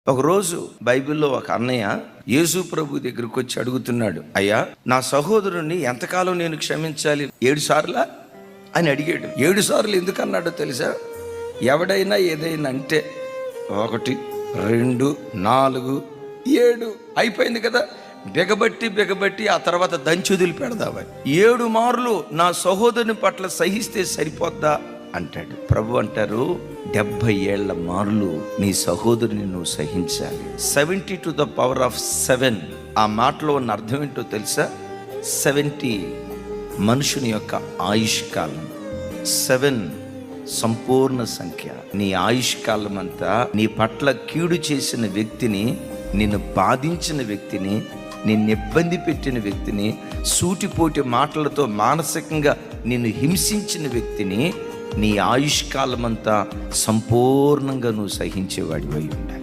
ఒకరోజు బైబిల్లో ఒక అన్నయ్య యేసు ప్రభు దగ్గరికి వచ్చి అడుగుతున్నాడు, అయ్యా నా సహోదరుణ్ణి ఎంతకాలం నేను క్షమించాలి? 7 సార్లా అని అడిగాడు. 7 సార్లు ఎందుకు అన్నాడో తెలుసా? ఎవడైనా ఏదైనా అంటే 1, 2, 4, 7 అయిపోయింది కదా, బిగబట్టి ఆ తర్వాత దంచుదులు పెడదామని. 7 మార్లు నా సహోదరుని పట్ల సహిస్తే సరిపోద్దా అంటాడు. ప్రభు అంటారు, 70 ఏళ్ల మార్లు నీ సహోదరుని నువ్వు సహించాలి. 70 to the power of 7. ఆ మాటలో ఉన్న అర్థం ఏంటో తెలుసా? 70 మనుషుని యొక్క ఆయుష్కాలం, 7 సంపూర్ణ సంఖ్య. నీ ఆయుష్కాలం అంతా నీ పట్ల కీడు చేసిన వ్యక్తిని, నిన్ను బాధించిన వ్యక్తిని, నిన్ను ఇబ్బంది పెట్టిన వ్యక్తిని, సూటిపోటి మాటలతో మానసికంగా నిన్ను హింసించిన వ్యక్తిని నీ ఆయుష్కాలం అంతా సంపూర్ణంగా నువ్వు సహించేవాడివై ఉండాలి.